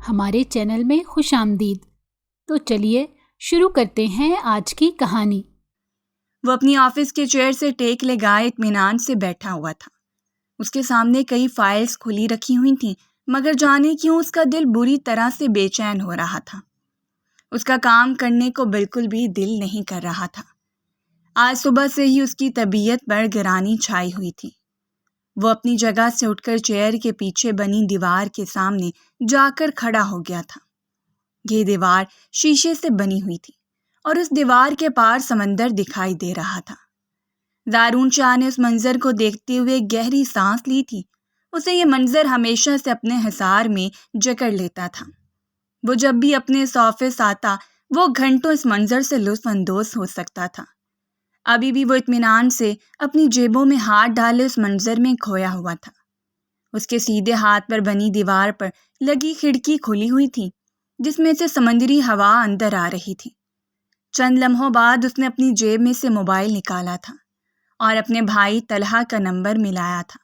ہمارے چینل میں خوش آمدید۔ تو چلیے شروع کرتے ہیں آج کی کہانی۔ وہ اپنی آفس کے چیئر سے ٹیک لگائے اطمینان سے بیٹھا ہوا تھا۔ اس کے سامنے کئی فائلز کھلی رکھی ہوئی تھیں، مگر جانے کیوں اس کا دل بری طرح سے بے چین ہو رہا تھا۔ اس کا کام کرنے کو بالکل بھی دل نہیں کر رہا تھا۔ آج صبح سے ہی اس کی طبیعت پر گرانی چھائی ہوئی تھی۔ وہ اپنی جگہ سے اٹھ کر چیئر کے پیچھے بنی دیوار کے سامنے جا کر کھڑا ہو گیا تھا۔ یہ دیوار شیشے سے بنی ہوئی تھی اور اس دیوار کے پار سمندر دکھائی دے رہا تھا۔ زارون شاہ نے اس منظر کو دیکھتے ہوئے گہری سانس لی تھی۔ اسے یہ منظر ہمیشہ سے اپنے حصار میں جکڑ لیتا تھا۔ وہ جب بھی اپنے اس آفس آتا وہ گھنٹوں اس منظر سے لطف اندوز ہو سکتا تھا۔ ابھی بھی وہ اطمینان سے اپنی جیبوں میں ہاتھ ڈالے اس منظر میں کھویا ہوا تھا۔ اس کے سیدھے ہاتھ پر بنی دیوار پر لگی کھڑکی کھلی ہوئی تھی، جس میں سے سمندری ہوا اندر آ رہی تھی۔ چند لمحوں بعد اس نے اپنی جیب میں سے موبائل نکالا تھا اور اپنے بھائی طلحہ کا نمبر ملایا تھا۔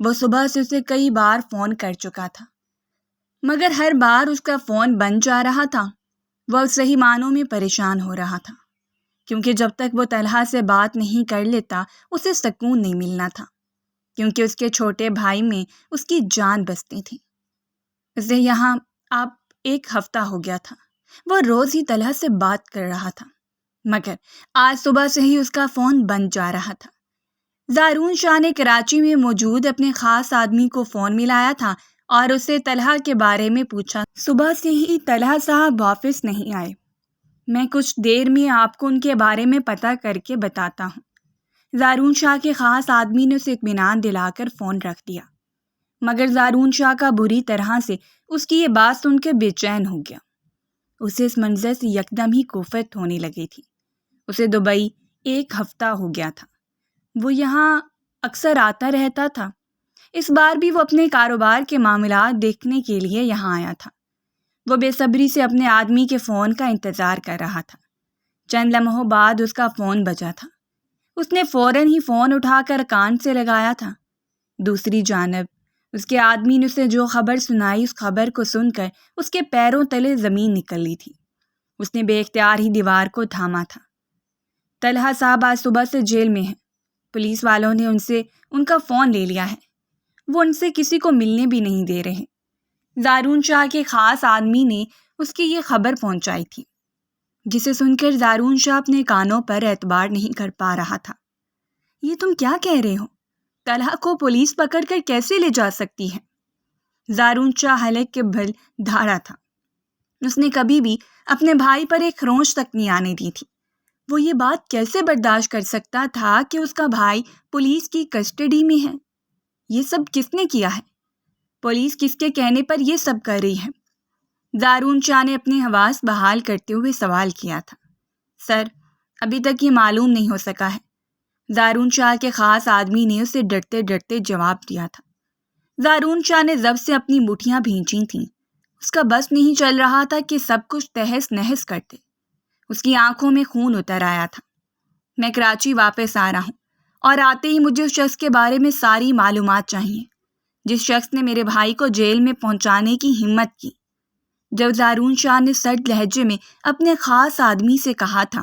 وہ صبح سے اسے کئی بار فون کر چکا تھا، مگر ہر بار اس کا فون بند جا رہا تھا۔ وہ صحیح معنوں میں پریشان ہو رہا تھا، کیونکہ جب تک وہ طلحہ سے بات نہیں کر لیتا اسے سکون نہیں ملنا تھا، کیونکہ اس کے چھوٹے بھائی میں اس کی جان بستی تھی۔ اسے یہاں اب 1 ہفتہ ہو گیا تھا۔ وہ روز ہی طلحہ سے بات کر رہا تھا، مگر آج صبح سے ہی اس کا فون بند جا رہا تھا۔ زارون شاہ نے کراچی میں موجود اپنے خاص آدمی کو فون ملایا تھا اور اسے طلحہ کے بارے میں پوچھا۔ صبح سے ہی طلحہ صاحب واپس نہیں آئے۔ میں کچھ دیر میں آپ کو ان کے بارے میں پتہ کر کے بتاتا ہوں۔ زارون شاہ کے خاص آدمی نے اسے اطمینان دلا کر فون رکھ دیا، مگر زارون شاہ کا بری طرح سے اس کی یہ بات سن کے بے چین ہو گیا۔ اسے اس منظر سے یکدم ہی کوفت ہونے لگی تھی۔ اسے دبئی 1 ہفتہ ہو گیا تھا۔ وہ یہاں اکثر آتا رہتا تھا۔ اس بار بھی وہ اپنے کاروبار کے معاملات دیکھنے کے لیے یہاں آیا تھا۔ وہ بے صبری سے اپنے آدمی کے فون کا انتظار کر رہا تھا۔ چند لمحوں بعد اس کا فون بجا تھا۔ اس نے فوراً ہی فون اٹھا کر کان سے لگایا تھا۔ دوسری جانب اس کے آدمی نے اسے جو خبر سنائی، اس خبر کو سن کر اس کے پیروں تلے زمین نکل لی تھی۔ اس نے بے اختیار ہی دیوار کو تھاما تھا۔ طلحہ صاحب آج صبح سے جیل میں ہیں۔ پولیس والوں نے ان سے ان کا فون لے لیا ہے۔ وہ ان سے کسی کو ملنے بھی نہیں دے رہے۔ زارون شاہ کے خاص آدمی نے اس کی یہ خبر پہنچائی تھی، جسے سن کر زارون شاہ اپنے کانوں پر اعتبار نہیں کر پا رہا تھا۔ یہ تم کیا کہہ رہے ہو؟ طلحہ کو پولیس پکڑ کر کیسے لے جا سکتی ہے؟ زارون شاہ حلق کے بل دھاڑا تھا۔ اس نے کبھی بھی اپنے بھائی پر ایک خرونچ تک نہیں آنے دی تھی۔ وہ یہ بات کیسے برداشت کر سکتا تھا کہ اس کا بھائی پولیس کی کسٹڈی میں ہے؟ یہ سب کس نے کیا ہے؟ پولیس کس کے کہنے پر یہ سب کر رہی ہے؟ زارون شاہ نے اپنے حواس بحال کرتے ہوئے سوال کیا تھا۔ سر، ابھی تک یہ معلوم نہیں ہو سکا ہے، زارون شاہ کے خاص آدمی نے اسے ڈرتے ڈرتے جواب دیا تھا۔ زارون شاہ نے ضبط سے اپنی مٹھیاں بھینچی تھیں۔ اس کا بس نہیں چل رہا تھا کہ سب کچھ تہس نہس کرتے۔ اس کی آنکھوں میں خون اتر آیا تھا۔ میں کراچی واپس آ رہا ہوں اور آتے ہی مجھے اس شخص کے بارے میں ساری معلومات چاہیے، جس شخص نے میرے بھائی کو جیل میں پہنچانے کی ہمت کی۔ جب زارون شاہ نے سرد لہجے میں اپنے خاص آدمی سے کہا تھا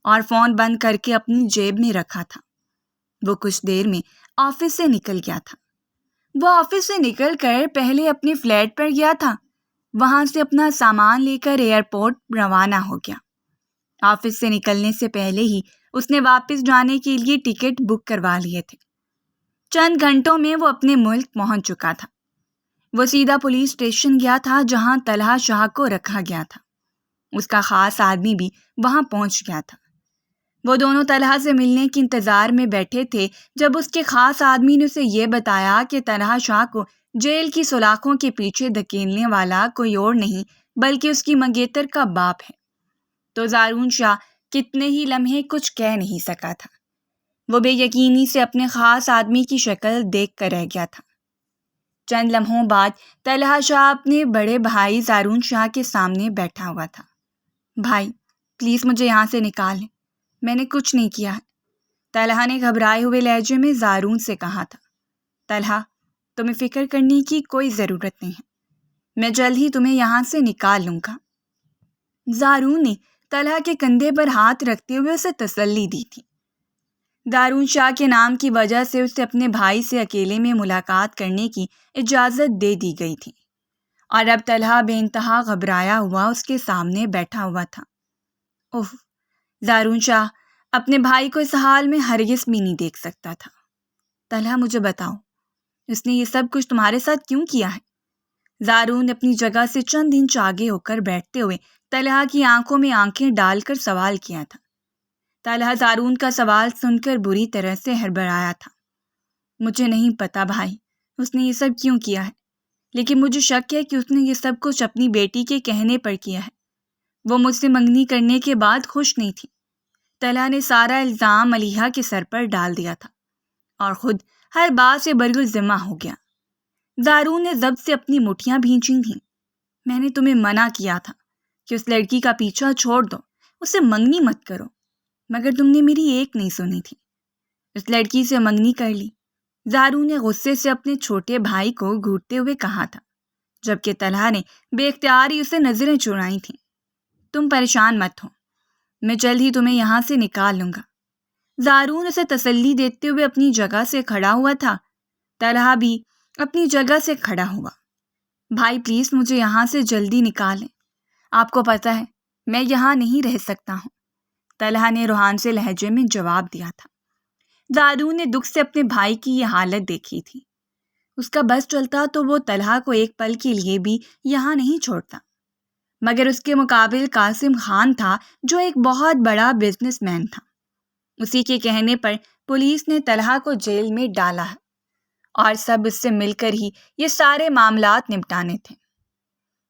اور فون بند کر کے اپنی جیب میں رکھا تھا، وہ کچھ دیر میں آفس سے نکل گیا تھا۔ وہ آفس سے نکل کر پہلے اپنے فلیٹ پر گیا تھا، وہاں سے اپنا سامان لے کر ایئرپورٹ روانہ ہو گیا۔ آفس سے نکلنے سے پہلے ہی اس نے واپس جانے کے لیے ٹکٹ بک کروا لیے تھے۔ چند گھنٹوں میں وہ اپنے ملک پہنچ چکا تھا۔ وہ سیدھا پولیس اسٹیشن گیا تھا جہاں طلحہ شاہ کو رکھا گیا تھا۔ اس کا خاص آدمی بھی وہاں پہنچ گیا تھا۔ وہ دونوں طلحہ سے ملنے کے انتظار میں بیٹھے تھے جب اس کے خاص آدمی نے اسے یہ بتایا کہ طلحہ شاہ کو جیل کی سلاخوں کے پیچھے دھکیلنے والا کوئی اور نہیں بلکہ اس کی منگیتر کا باپ ہے۔ تو زارون شاہ کتنے ہی لمحے کچھ کہہ نہیں سکا تھا۔ وہ بے یقینی سے اپنے خاص آدمی کی شکل دیکھ کر رہ گیا تھا۔ چند لمحوں بعد طلحہ شاہ اپنے بڑے بھائی زارون شاہ کے سامنے بیٹھا ہوا تھا۔ بھائی، پلیز مجھے یہاں سے نکال لیں، میں نے کچھ نہیں کیا ہے، طلحہ نے گھبرائے ہوئے لہجے میں زارون سے کہا تھا۔ طلحہ، تمہیں فکر کرنے کی کوئی ضرورت نہیں ہے، میں جلد ہی تمہیں یہاں سے نکال لوں گا۔ زارون نے طلحہ کے کندھے پر ہاتھ رکھتے ہوئے اسے تسلی دی تھی۔ دارون شاہ کے نام کی وجہ سے اسے اپنے بھائی سے اکیلے میں ملاقات کرنے کی اجازت دے دی گئی تھی، اور اب طلحہ بے انتہا گھبرایا ہوا اس کے سامنے بیٹھا ہوا تھا۔ اوہ، دارون شاہ اپنے بھائی کو اس حال میں ہرگز بھی نہیں دیکھ سکتا تھا۔ طلحہ، مجھے بتاؤ، اس نے یہ سب کچھ تمہارے ساتھ کیوں کیا ہے؟ زارون نے اپنی جگہ سے چند انچ آگے ہو کر بیٹھتے ہوئے طلحہ کی آنکھوں میں آنکھیں ڈال کر سوال کیا تھا۔ طلحہ زارون کا سوال سن کر بری طرح سے ہڑبڑایا تھا۔ مجھے نہیں پتا بھائی، اس نے یہ سب کیوں کیا ہے، لیکن مجھے شک ہے کہ اس نے یہ سب کچھ اپنی بیٹی کے کہنے پر کیا ہے۔ وہ مجھ سے منگنی کرنے کے بعد خوش نہیں تھی۔ طلحہ نے سارا الزام ملیحہ کے سر پر ڈال دیا تھا اور خود ہر بات سے برگزمہ ہو گیا۔ زارون نے ضبط سے اپنی مٹھیاں بھینچی تھیں۔ میں نے تمہیں منع کیا تھا کہ اس لڑکی کا پیچھا چھوڑ دو، اسے منگنی مت کرو، مگر تم نے میری ایک نہیں سنی تھی، اس لڑکی سے منگنی کر لی۔ زارون نے غصے سے اپنے چھوٹے بھائی کو گھورتے ہوئے کہا تھا، جبکہ طلحہ نے بے اختیار ہی اسے نظریں چرائی تھیں۔ تم پریشان مت ہو، میں جلد ہی تمہیں یہاں سے نکال لوں گا۔ زارون اسے تسلی دیتے ہوئے اپنی جگہ سے کھڑا ہوا تھا۔ طلحہ بھی اپنی جگہ سے کھڑا ہوا۔ بھائی پلیز مجھے یہاں سے جلدی نکالیں، آپ کو پتہ ہے میں یہاں نہیں رہ سکتا ہوں، طلحہ نے روحان سے لہجے میں جواب دیا تھا۔ زارون نے دکھ سے اپنے بھائی کی یہ حالت دیکھی تھی۔ اس کا بس چلتا تو وہ طلحہ کو ایک پل کے لیے بھی یہاں نہیں چھوڑتا، مگر اس کے مقابل قاسم خان تھا جو ایک بہت بڑا بزنس مین تھا۔ اسی کے کہنے پر پولیس نے طلحہ کو جیل میں ڈالا ہے، اور سب اس سے مل کر ہی یہ سارے معاملات نپٹانے تھے۔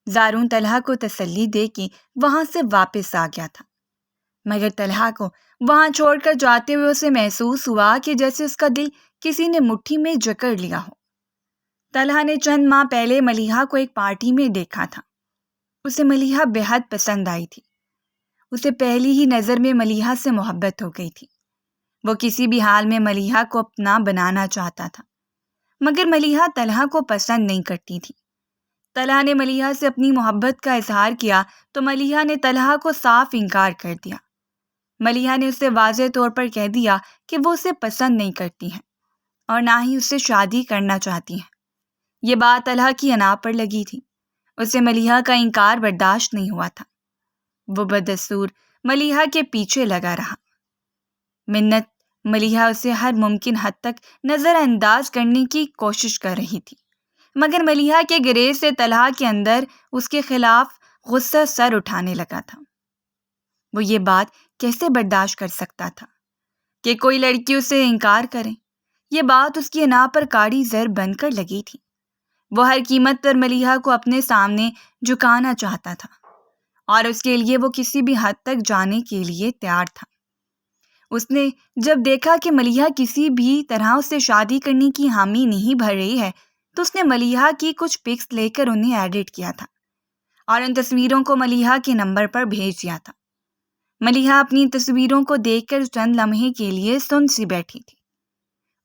زارون طلحہ کو تسلی دے کے وہاں سے واپس آ گیا تھا، مگر طلحہ کو وہاں چھوڑ کر جاتے ہوئے اسے محسوس ہوا کہ جیسے اس کا دل کسی نے مٹھی میں جکڑ لیا ہو۔ طلحہ نے چند ماہ پہلے ملیحہ کو ایک پارٹی میں دیکھا تھا۔ اسے ملیحہ بے حد پسند آئی تھی۔ اسے پہلی ہی نظر میں ملیحہ سے محبت ہو گئی تھی۔ وہ کسی بھی حال میں ملیحہ کو اپنا بنانا چاہتا تھا، مگر ملیحہ طلحہ کو پسند نہیں کرتی تھی۔ طلحہ نے ملیحہ سے اپنی محبت کا اظہار کیا تو ملیحہ نے طلحہ کو صاف انکار کر دیا۔ ملیحہ نے اسے واضح طور پر کہہ دیا کہ وہ اسے پسند نہیں کرتی ہیں اور نہ ہی اس سے شادی کرنا چاہتی ہیں۔ یہ بات طلحہ کی انا پر لگی تھی۔ اسے ملیحہ کا انکار برداشت نہیں ہوا تھا۔ وہ بدستور ملیحہ کے پیچھے لگا رہا۔ منت ملیحہ اسے ہر ممکن حد تک نظر انداز کرنے کی کوشش کر رہی تھی، مگر ملیحہ کے گریز سے طلحہ کے اندر اس کے خلاف غصہ سر اٹھانے لگا تھا۔ وہ یہ بات کیسے برداشت کر سکتا تھا کہ کوئی لڑکی اسے انکار کرے؟ یہ بات اس کی انا پر کاڑی زر بن کر لگی تھی۔ وہ ہر قیمت پر ملیحہ کو اپنے سامنے جھکانا چاہتا تھا، اور اس کے لیے وہ کسی بھی حد تک جانے کے لیے تیار تھا۔ اس نے جب دیکھا کہ ملیحہ کسی بھی طرح اس سے شادی کرنے کی حامی نہیں بھر رہی ہے تو اس نے ملیحہ کی کچھ پکس لے کر انہیں ایڈٹ کیا تھا اور ان تصویروں کو ملیحہ کے نمبر پر بھیج دیا تھا۔ ملیحہ اپنی تصویروں کو دیکھ کر چند لمحے کے لیے سن سی بیٹھی تھی۔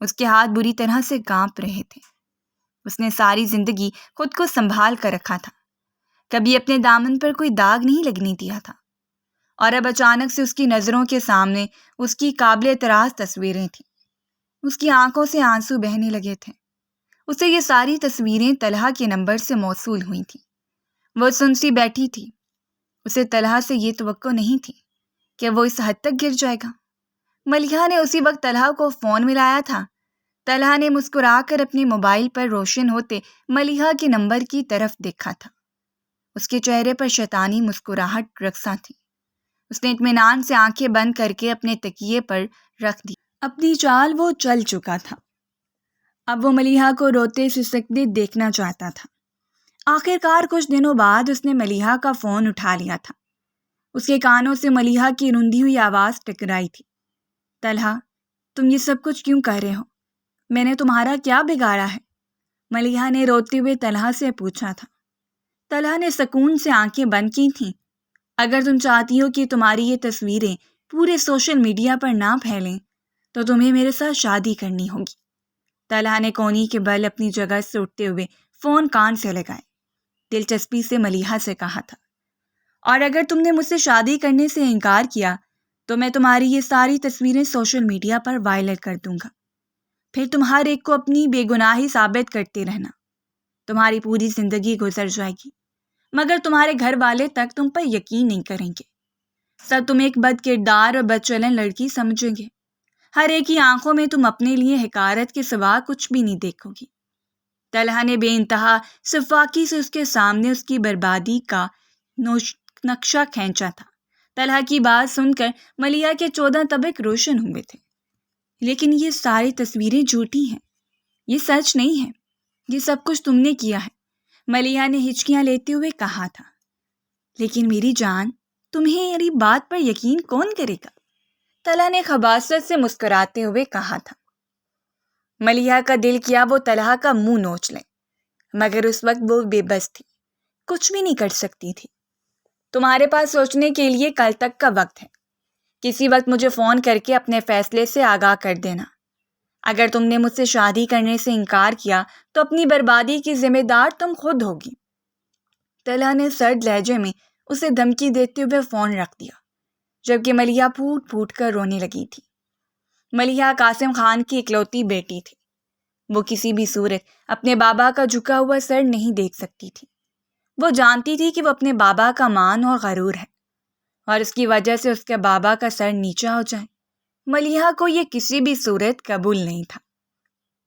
اس کے ہاتھ بری طرح سے کانپ رہے تھے۔ اس نے ساری زندگی خود کو سنبھال کر رکھا تھا، کبھی اپنے دامن پر کوئی داغ نہیں لگنے دیا تھا، اور اب اچانک سے اس کی نظروں کے سامنے اس کی قابل اعتراض تصویریں تھیں۔ اس کی آنکھوں سے آنسو بہنے لگے تھے۔ اسے یہ ساری تصویریں طلحہ کے نمبر سے موصول ہوئی تھیں۔ وہ سن سی بیٹھی تھی۔ اسے طلحہ سے یہ توقع نہیں تھی کہ وہ اس حد تک گر جائے گا۔ ملیحہ نے اسی وقت طلحہ کو فون ملایا تھا۔ طلحہ نے مسکرا کر اپنے موبائل پر روشن ہوتے ملیحہ کے نمبر کی طرف دیکھا تھا۔ اس کے چہرے پر شیطانی مسکراہٹ رقصاں تھی۔ اس نے اطمینان سے آنکھیں بند کر کے اپنے تکیے پر رکھ دی۔ اپنی چال وہ چل چکا تھا۔ اب وہ ملیحہ کو روتے سسکتے دیکھنا چاہتا تھا۔ آخرکار کچھ دنوں بعد اس نے ملیحہ کا فون اٹھا لیا تھا۔ اس کے کانوں سے ملیحہ کی روندھی ہوئی آواز ٹکرائی تھی۔ طلحہ، تم یہ سب کچھ کیوں کر رہے ہو؟ میں نے تمہارا کیا بگاڑا ہے؟ ملیحہ نے روتے ہوئے طلحہ سے پوچھا تھا۔ طلحہ نے سکون سے آنکھیں بند کی تھیں۔ اگر تم چاہتی ہو کہ تمہاری یہ تصویریں پورے سوشل میڈیا پر نہ پھیلیں تو تمہیں میرے ساتھ شادی کرنی ہوگی۔ طلحہ نے کونی کے بل اپنی جگہ سے اٹھتے ہوئے فون کان سے لگائے۔ دلچسپی سے ملیحہ سے کہا تھا، اور اگر تم نے مجھ سے شادی کرنے سے انکار کیا تو میں تمہاری یہ ساری تصویریں سوشل میڈیا پر وائرل کر دوں گا، پھر تم ہر ایک کو اپنی بے گناہی ثابت کرتے رہنا، تمہاری پوری زندگی گزر جائے گی مگر تمہارے گھر والے تک تم پر یقین نہیں کریں گے، سب تم ایک بد کردار اور بد چلن لڑکی سمجھیں گے، ہر ایک کی آنکھوں میں تم اپنے لیے حقارت کے سوا کچھ بھی نہیں دیکھو گی۔ طلحہ نے بے انتہا شفاقی سے اس کے سامنے اس کی بربادی کا نقشہ کھینچا تھا۔ طلحہ کی بات سن کر ملیحہ کے 14 طبق روشن ہوئے تھے۔ لیکن یہ ساری تصویریں جھوٹی ہیں، یہ سچ نہیں ہے، یہ سب کچھ تم نے کیا ہے، ملیحہ نے ہچکیاں لیتے ہوئے کہا تھا۔ لیکن میری جان، تمہیں میری بات پر یقین کون کرے گا؟ طلحہ نے خباثت سے مسکراتے ہوئے کہا تھا۔ ملیحہ کا دل کیا وہ طلحہ کا منہ نوچ لے، مگر اس وقت وہ بے بس تھی، کچھ بھی نہیں کر سکتی تھی۔ تمہارے پاس سوچنے کے لیے کل تک کا وقت ہے، کسی وقت مجھے فون کر کے اپنے فیصلے سے آگاہ کر دینا۔ اگر تم نے مجھ سے شادی کرنے سے انکار کیا تو اپنی بربادی کی ذمہ دار تم خود ہوگی۔ طلحہ نے سرد لہجے میں اسے دھمکی دیتے ہوئے فون رکھ دیا، جبکہ ملیحہ پھوٹ پھوٹ کر رونے لگی تھی۔ ملیحہ قاسم خان کی اکلوتی بیٹی تھی، وہ کسی بھی صورت اپنے بابا کا جھکا ہوا سر نہیں دیکھ سکتی تھی۔ وہ جانتی تھی کہ وہ اپنے بابا کا مان اور غرور ہے، اور اس کی وجہ سے اس کے بابا کا سر نیچا ہو جائے، ملیحہ کو یہ کسی بھی صورت قبول نہیں تھا۔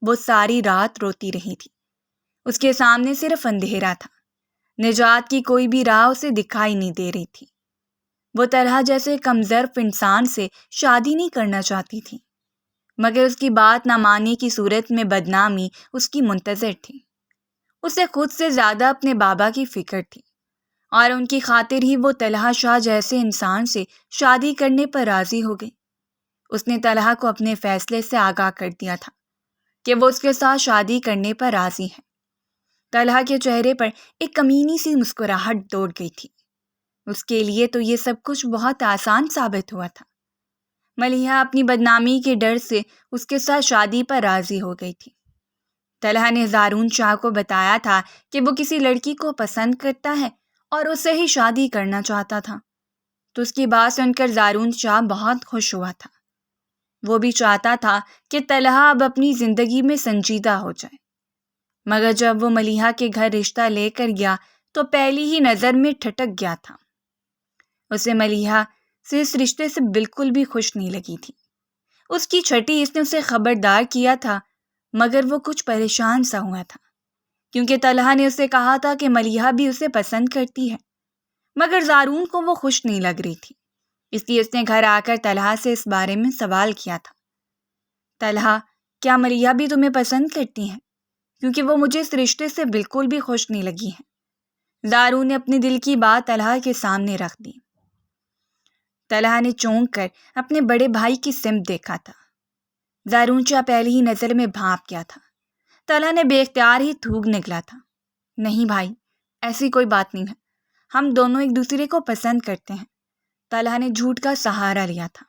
وہ ساری رات روتی رہی تھی، اس کے سامنے صرف اندھیرا تھا، نجات کی کوئی بھی راہ اسے دکھائی نہیں دے رہی تھی۔ وہ طلحہ جیسے کمظرف انسان سے شادی نہیں کرنا چاہتی تھی، مگر اس کی بات نہ ماننے کی صورت میں بدنامی اس کی منتظر تھی۔ اسے خود سے زیادہ اپنے بابا کی فکر تھی، اور ان کی خاطر ہی وہ طلحہ شاہ جیسے انسان سے شادی کرنے پر راضی ہو گئی۔ اس نے طلحہ کو اپنے فیصلے سے آگاہ کر دیا تھا کہ وہ اس کے ساتھ شادی کرنے پر راضی ہے۔ طلحہ کے چہرے پر ایک کمینی سی مسکراہٹ دوڑ گئی تھی، اس کے لیے تو یہ سب کچھ بہت آسان ثابت ہوا تھا۔ ملیحہ اپنی بدنامی کے ڈر سے اس کے ساتھ شادی پر راضی ہو گئی تھی۔ طلحہ نے زارون شاہ کو بتایا تھا کہ وہ کسی لڑکی کو پسند کرتا ہے اور اسے ہی شادی کرنا چاہتا تھا، تو اس کی بات سن کر زارون شاہ بہت خوش ہوا تھا۔ وہ بھی چاہتا تھا کہ طلحہ اب اپنی زندگی میں سنجیدہ ہو جائے، مگر جب وہ ملیحہ کے گھر رشتہ لے کر گیا تو پہلی ہی نظر میں ٹھٹک گیا تھا۔ اسے ملیحہ سے اس رشتے سے بالکل بھی خوش نہیں لگی تھی۔ اس کی چھٹی اس نے اسے خبردار کیا تھا، مگر وہ کچھ پریشان سا ہوا تھا، کیونکہ طلحہ نے اسے کہا تھا کہ ملیحہ بھی اسے پسند کرتی ہے، مگر زارون کو وہ خوش نہیں لگ رہی تھی، اس لیے اس نے گھر آ کر طلحہ سے اس بارے میں سوال کیا تھا۔ طلحہ، کیا ملیحہ بھی تمہیں پسند کرتی ہیں؟ کیونکہ وہ مجھے اس رشتے سے بالکل بھی خوش نہیں لگی ہیں۔ زارون نے اپنے دل کی بات طلحہ کے سامنے رکھ دی۔ طلحہ نے چونک کر اپنے بڑے بھائی کی سمت دیکھا تھا۔ زارون شاہ پہلی ہی نظر میں بھانپ گیا تھا۔ طلحہ نے بے اختیار ہی تھوک نکلا تھا۔ نہیں بھائی، ایسی کوئی بات نہیں ہے، ہم دونوں ایک دوسرے کو پسند کرتے ہیں۔ طلحہ نے جھوٹ کا سہارا لیا تھا۔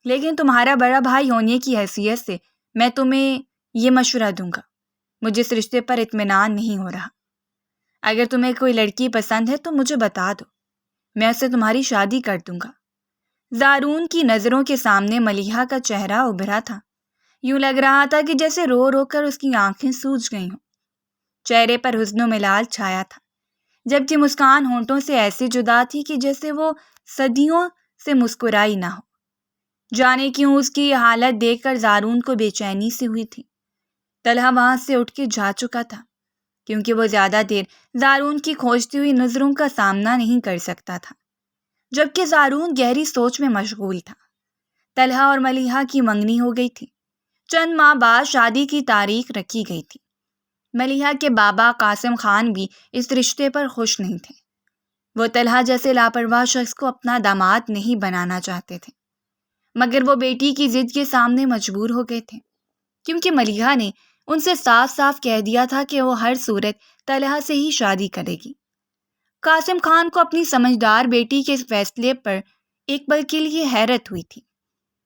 لیکن تمہارا بڑا بھائی ہونے کی حیثیت سے میں تمہیں یہ مشورہ دوں گا، مجھے اس رشتے پر اطمینان نہیں ہو رہا۔ اگر تمہیں کوئی لڑکی پسند ہے تو مجھے بتا دو، میں اسے تمہاری شادی کر دوں گا۔ زارون کی نظروں کے سامنے ملیحہ کا چہرہ ابھرا تھا، یوں لگ رہا تھا کہ جیسے رو رو کر اس کی آنکھیں سوج گئی ہوں۔ چہرے پر حزن و ملال چھایا تھا، جبکہ مسکان ہونٹوں سے ایسی جدا تھی کہ جیسے وہ صدیوں سے مسکرائی نہ ہو۔ جانے کیوں اس کی حالت دیکھ کر زارون کو بے چینی سے ہوئی تھی۔ طلحہ وہاں سے اٹھ کے جا چکا تھا، کیونکہ وہ زیادہ دیر زارون کی کھوجتی ہوئی نظروں کا سامنا نہیں کر سکتا تھا، جبکہ زارون گہری سوچ میں مشغول تھا۔ طلحہ اور ملیحہ کی منگنی ہو گئی تھی، چند ماہ بعد شادی کی تاریخ رکھی گئی تھی۔ ملیحہ کے بابا قاسم خان بھی اس رشتے پر خوش نہیں تھے، وہ طلحہ جیسے لاپرواہ شخص کو اپنا داماد نہیں بنانا چاہتے تھے، مگر وہ بیٹی کی ضد کے سامنے مجبور ہو گئے تھے، کیونکہ ملیحہ نے ان سے صاف صاف کہہ دیا تھا کہ وہ ہر صورت طلحہ سے ہی شادی کرے گی۔ قاسم خان کو اپنی سمجھدار بیٹی کے اس فیصلے پر ایک پل کے لیے حیرت ہوئی تھی،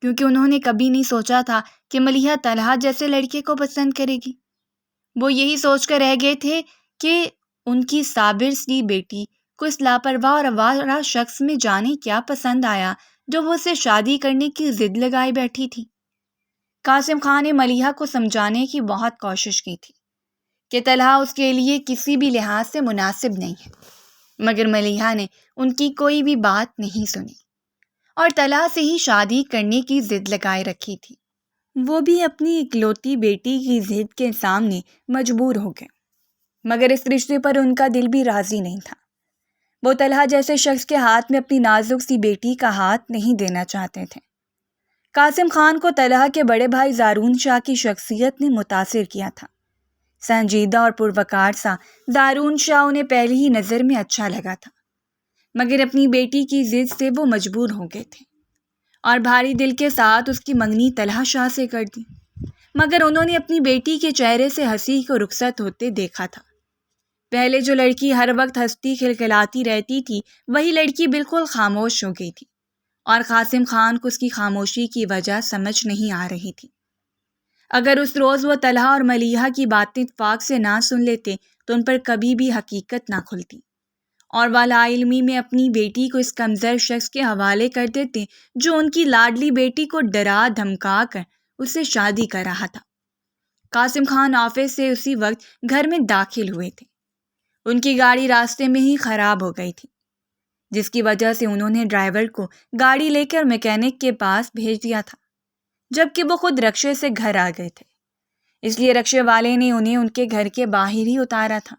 کیونکہ انہوں نے کبھی نہیں سوچا تھا کہ ملیحہ طلحہ جیسے لڑکے کو پسند کرے گی۔ وہ یہی سوچ کر رہ گئے تھے کہ ان کی صابر سی بیٹی کو اس لاپرواہ اور آوارہ شخص میں جانے کیا پسند آیا جو وہ اسے شادی کرنے کی ضد لگائے بیٹھی تھی۔ قاسم خان نے ملیحہ کو سمجھانے کی بہت کوشش کی تھی کہ طلحہ اس کے لیے کسی بھی لحاظ سے مناسب نہیں ہے، مگر ملیحہ نے ان کی کوئی بھی بات نہیں سنی اور طلحہ سے ہی شادی کرنے کی ضد لگائے رکھی تھی۔ وہ بھی اپنی اکلوتی بیٹی کی ضد کے سامنے مجبور ہو گئے، مگر اس رشتے پر ان کا دل بھی راضی نہیں تھا۔ وہ طلحہ جیسے شخص کے ہاتھ میں اپنی نازک سی بیٹی کا ہاتھ نہیں دینا چاہتے تھے۔ قاسم خان کو طلحہ کے بڑے بھائی زارون شاہ کی شخصیت نے متاثر کیا تھا۔ سنجیدہ اور پروقار سا زارون شاہ انہیں پہلی ہی نظر میں اچھا لگا تھا، مگر اپنی بیٹی کی ضد سے وہ مجبور ہو گئے تھے اور بھاری دل کے ساتھ اس کی منگنی طلحہ شاہ سے کر دی، مگر انہوں نے اپنی بیٹی کے چہرے سے ہنسی کو رخصت ہوتے دیکھا تھا۔ پہلے جو لڑکی ہر وقت ہنستی کھلکھلاتی رہتی تھی، وہی لڑکی بالکل خاموش ہو گئی تھی اور قاسم خان کو اس کی خاموشی کی وجہ سمجھ نہیں آ رہی تھی۔ اگر اس روز وہ طلحہ اور ملیحہ کی باتیں اتفاق سے نہ سن لیتے تو ان پر کبھی بھی حقیقت نہ کھلتی اور وہ لا علمی میں اپنی بیٹی کو اس کمزور شخص کے حوالے کر دیتے جو ان کی لاڈلی بیٹی کو ڈرا دھمکا کر اس سے شادی کر رہا تھا۔ قاسم خان آفس سے اسی وقت گھر میں داخل ہوئے تھے۔ ان کی گاڑی راستے میں ہی خراب ہو گئی تھی، جس کی وجہ سے انہوں نے ڈرائیور کو گاڑی لے کر میکینک کے پاس بھیج دیا تھا، جبکہ وہ خود رکشے سے گھر آ گئے تھے، اس لیے رکشے والے نے انہیں ان کے گھر کے باہر ہی اتارا تھا۔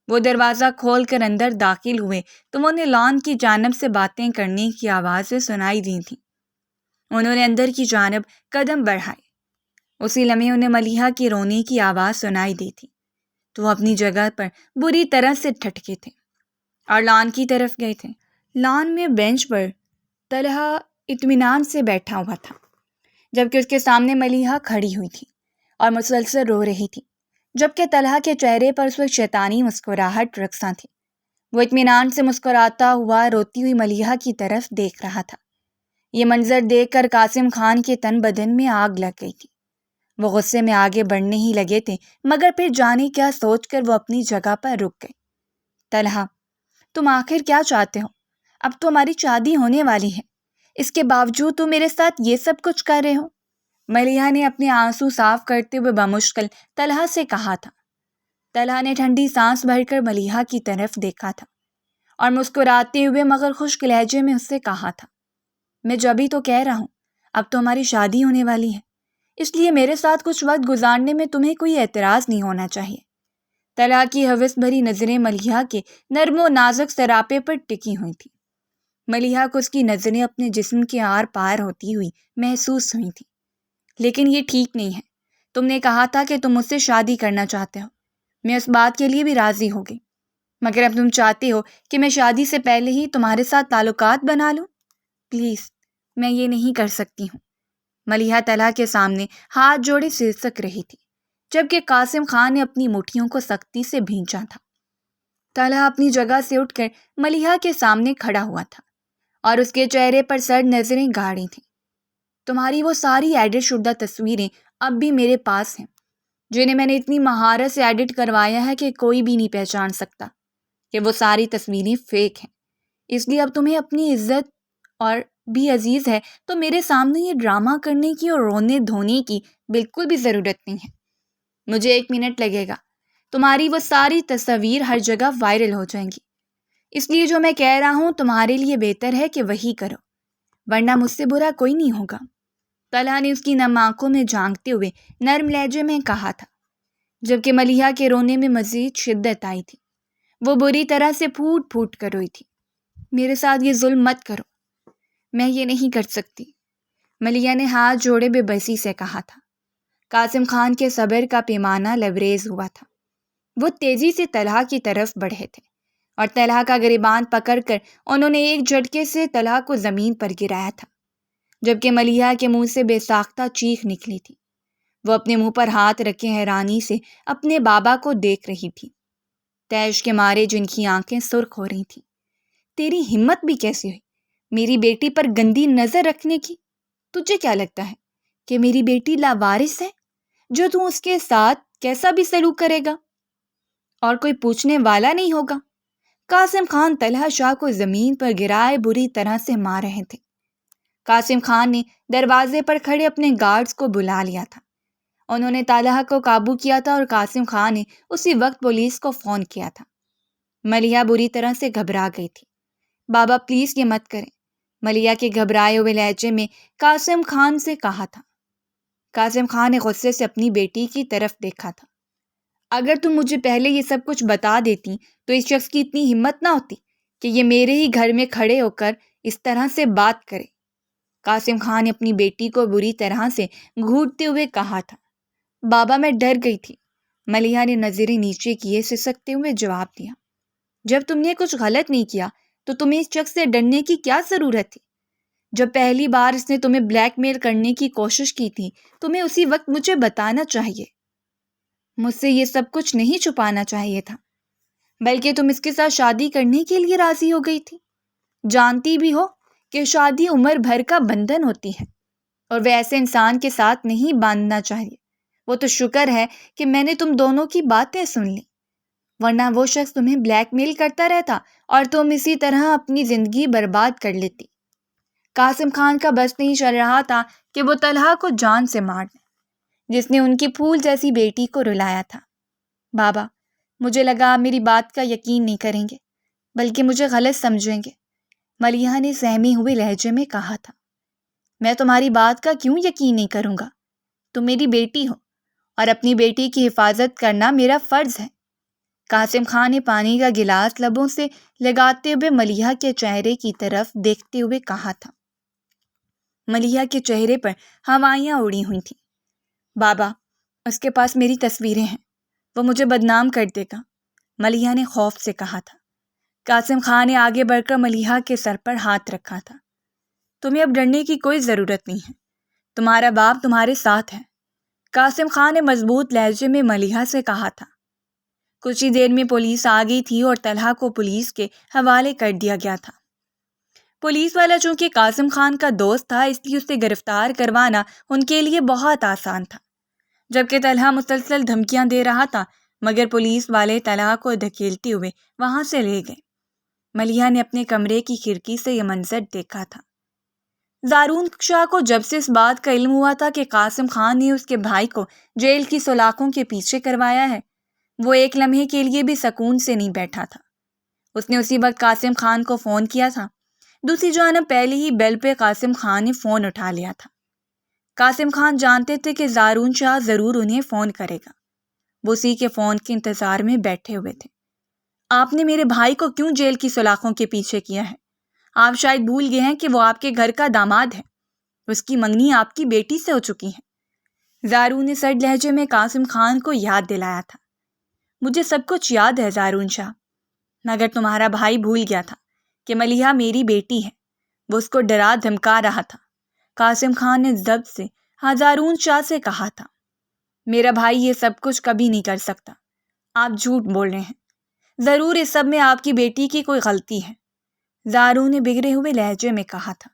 وہ دروازہ کھول کر اندر داخل ہوئے تو انہیں لان کی جانب سے باتیں کرنے کی آوازیں سنائی دی تھیں۔ انہوں نے اندر کی جانب قدم بڑھائے، اسی لمحے انہیں ملیحہ کی رونے کی آواز سنائی دی تھی تو وہ اپنی جگہ پر بری طرح سے ٹھٹکے تھے اور لان کی طرف گئے تھے۔ لان میں بینچ پر طلحہ اطمینان سے بیٹھا ہوا تھا، جبکہ اس کے سامنے ملیحہ کھڑی ہوئی تھی اور مسلسل رو رہی تھی، جبکہ طلحہ کے چہرے پر اس وقت شیطانی مسکراہٹ رقصاں تھی۔ وہ اطمینان سے مسکراتا ہوا روتی ہوئی ملیحہ کی طرف دیکھ رہا تھا۔ یہ منظر دیکھ کر قاسم خان کے تن بدن میں آگ لگ گئی تھی۔ وہ غصے میں آگے بڑھنے ہی لگے تھے، مگر پھر جانے کیا سوچ کر وہ اپنی جگہ پر رک گئے۔ طلحہ، تم آخر کیا چاہتے ہو؟ اب تو ہماری شادی ہونے والی ہے، اس کے باوجود تم میرے ساتھ یہ سب کچھ کر رہے ہو؟ ملیحہ نے اپنے آنسو صاف کرتے ہوئے بمشکل طلحہ سے کہا تھا۔ طلحہ نے ٹھنڈی سانس بھر کر ملیحہ کی طرف دیکھا تھا اور مسکراتے ہوئے مگر خشک لہجے میں اس سے کہا تھا، میں جب ہی تو کہہ رہا ہوں، اب تو ہماری شادی ہونے والی ہے، اس لیے میرے ساتھ کچھ وقت گزارنے میں تمہیں کوئی اعتراض نہیں ہونا چاہیے۔ طلحہ کی ہوس بھری نظریں ملیحہ کے نرم و نازک سراپے پر ٹکی ہوئی تھیں۔ ملیحہ کو اس کی نظریں اپنے جسم کے آر پار ہوتی ہوئی محسوس ہوئی تھیں۔ لیکن یہ ٹھیک نہیں ہے، تم نے کہا تھا کہ تم مجھ سے شادی کرنا چاہتے ہو، میں اس بات کے لیے بھی راضی ہو گئی، مگر اب تم چاہتے ہو کہ میں شادی سے پہلے ہی تمہارے ساتھ تعلقات بنا لوں؟ پلیز، میں یہ نہیں کر سکتی ہوں۔ ملیحہ طلحہ کے سامنے ہاتھ جوڑے سرسک رہی تھی، جبکہ قاسم خان نے اپنی مٹھیوں کو سختی سے بھینچا تھا۔ طلحہ اپنی جگہ سے اٹھ کر ملیحہ کے سامنے کھڑا ہوا تھا اور اس کے چہرے پر سرد نظریں گاڑی تھیں۔ تمہاری وہ ساری ایڈٹ شدہ تصویریں اب بھی میرے پاس ہیں، جنہیں میں نے اتنی مہارت سے ایڈٹ کروایا ہے کہ کوئی بھی نہیں پہچان سکتا کہ وہ ساری تصویریں فیک ہیں۔ اس لیے اب تمہیں اپنی عزت اور بھی عزیز ہے تو میرے سامنے یہ ڈرامہ کرنے کی اور رونے دھونے کی بالکل بھی ضرورت نہیں ہے۔ مجھے 1 منٹ لگے گا، تمہاری وہ ساری تصاویر ہر جگہ وائرل ہو جائیں گی، اس لیے جو میں کہہ رہا ہوں تمہارے لیے بہتر ہے کہ وہی کرو، ورنہ مجھ سے برا کوئی نہیں ہوگا۔ طلحہ نے اس کی نم آنکھوں میں جھانکتے ہوئے نرم لہجے میں کہا تھا، جبکہ ملیحہ کے رونے میں مزید شدت آئی تھی۔ وہ بری طرح سے پھوٹ پھوٹ کر روئی تھی۔ میرے ساتھ یہ ظلم مت کرو، میں یہ نہیں کر سکتی، ملیحہ نے ہاتھ جوڑے بے بسی سے کہا تھا۔ قاسم خان کے صبر کا پیمانہ لبریز ہوا تھا۔ وہ تیزی سے طلحہ کی طرف بڑھے تھے اور طلحہ کا گریبان پکڑ کر انہوں نے ایک جھٹکے سے طلحہ کو زمین پر گرایا تھا، جبکہ ملیحہ کے منہ سے بے ساختہ چیخ نکلی تھی۔ وہ اپنے منہ پر ہاتھ رکھے حیرانی سے اپنے بابا کو دیکھ رہی تھی، تیش کے مارے جن کی آنکھیں سرخ ہو رہی تھیں۔ تیری ہمت بھی کیسی ہوئی میری بیٹی پر گندی نظر رکھنے کی؟ تجھے کیا لگتا ہے کہ میری بیٹی لاوارث ہے جو تو اس کے ساتھ کیسا بھی سلوک کرے گا؟ اور کوئی پوچھنے والا نہیں ہوگا۔ قاسم خان طلحہ شاہ کو زمین پر گرائے بری طرح سے مار رہے تھے۔ قاسم خان نے دروازے پر کھڑے اپنے گارڈز کو بلا لیا تھا۔ انہوں نے طلحہ کو قابو کیا تھا اور قاسم خان نے اسی وقت پولیس کو فون کیا تھا۔ ملیحہ بری طرح سے گھبرا گئی تھی۔ بابا پلیز یہ مت کریں، ملیحہ کے گھبرائے ہوئے لہجے میں قاسم خان سے کہا تھا۔ قاسم خان نے غصے سے اپنی بیٹی کی طرف دیکھا تھا۔ اگر تم مجھے پہلے یہ سب کچھ بتا دیتی تو اس شخص کی اتنی ہمت نہ ہوتی کہ یہ میرے ہی گھر میں کھڑے ہو کر اس طرح سے بات کرے۔ قاسم خان نے اپنی بیٹی کو بری طرح سے گھورتے ہوئے کہا تھا۔ بابا میں ڈر گئی تھی، ملیحہ نے نظریں نیچے کیے سسکتے ہوئے جواب دیا۔ جب تم نے کچھ غلط نہیں کیا تو تمہیں اس شخص سے ڈرنے کی کیا ضرورت تھی؟ جب پہلی بار اس نے تمہیں بلیک میل کرنے کی کوشش کی تھی تمہیں اسی وقت مجھے بتانا چاہیے۔ مجھ سے یہ سب کچھ نہیں چھپانا چاہیے تھا، بلکہ تم اس کے ساتھ شادی کرنے کے لیے راضی ہو گئی تھی۔ جانتی بھی ہو کہ شادی عمر بھر کا بندھن ہوتی ہے اور وہ ایسے انسان کے ساتھ نہیں باندھنا چاہیے۔ وہ تو شکر ہے کہ میں نے تم دونوں کی باتیں سن لی، ورنہ وہ شخص تمہیں بلیک میل کرتا رہتا اور تم اسی طرح اپنی زندگی برباد کر لیتی۔ قاسم خان کا بس نہیں چل رہا تھا کہ وہ طلحہ کو جان سے مار دے جس نے ان کی پھول جیسی بیٹی کو رلایا تھا۔ بابا مجھے لگا آپ میری بات کا یقین نہیں کریں گے بلکہ مجھے غلط سمجھیں گے، ملیحہ نے سہمے ہوئے لہجے میں کہا تھا۔ میں تمہاری بات کا کیوں یقین نہیں کروں گا؟ تم میری بیٹی ہو اور اپنی بیٹی کی حفاظت کرنا میرا فرض ہے۔ قاسم خان نے پانی کا گلاس لبوں سے لگاتے ہوئے ملیحہ کے چہرے کی طرف دیکھتے ہوئے کہا تھا۔ ملیحہ کے چہرے پر ہوائیاں اڑی ہوئی تھیں۔ بابا اس کے پاس میری تصویریں ہیں، وہ مجھے بدنام کر دے گا، ملیحہ نے خوف سے کہا تھا۔ قاسم خان نے آگے بڑھ کر ملیحہ کے سر پر ہاتھ رکھا تھا۔ تمہیں اب ڈرنے کی کوئی ضرورت نہیں ہے، تمہارا باپ تمہارے ساتھ ہے، قاسم خان نے مضبوط لہجے میں ملیحہ سے کہا تھا۔ کچھ ہی دیر میں پولیس آ گئی تھی اور طلحہ کو پولیس کے حوالے کر دیا گیا تھا۔ پولیس والا چونکہ قاسم خان کا دوست تھا اس لیے اسے گرفتار کروانا ان کے لیے بہت آسان تھا، جبکہ طلحہ مسلسل دھمکیاں دے رہا تھا، مگر پولیس والے طلحہ کو دھکیلتے ہوئے وہاں سے لے گئے۔ ملیحہ نے اپنے کمرے کی کھڑکی سے یہ منظر دیکھا تھا۔ زارون شاہ کو جب سے اس بات کا علم ہوا تھا کہ قاسم خان نے اس کے بھائی کو جیل کی سلاخوں کے پیچھے کروایا ہے، وہ ایک لمحے کے لیے بھی سکون سے نہیں بیٹھا تھا۔ اس نے اسی وقت قاسم خان کو فون کیا تھا۔ دوسری جانب پہلے ہی بیل پہ قاسم خان نے فون اٹھا لیا تھا۔ قاسم خان جانتے تھے کہ زارون شاہ ضرور انہیں فون کرے گا، وہ اسی کے فون کے انتظار میں بیٹھے ہوئے تھے۔ آپ نے میرے بھائی کو کیوں جیل کی سلاخوں کے پیچھے کیا ہے؟ آپ شاید بھول گئے ہیں کہ وہ آپ کے گھر کا داماد ہے، اس کی منگنی آپ کی بیٹی سے ہو چکی ہے، زارون نے سرد لہجے میں قاسم خان کو یاد دلایا تھا۔ مجھے سب کچھ یاد ہے زارون شاہ، مگر تمہارا بھائی بھول گیا تھا کہ ملیحہ میری بیٹی ہے، وہ اس کو ڈرا دھمکا رہا تھا، قاسم خان نے ضبط سے زارون شاہ سے کہا تھا۔ میرا بھائی یہ سب کچھ کبھی نہیں کر سکتا، آپ جھوٹ بول رہے ہیں، ضرور اس سب میں آپ کی بیٹی کی کوئی غلطی ہے، زارون نے بگڑے ہوئے لہجے میں کہا تھا۔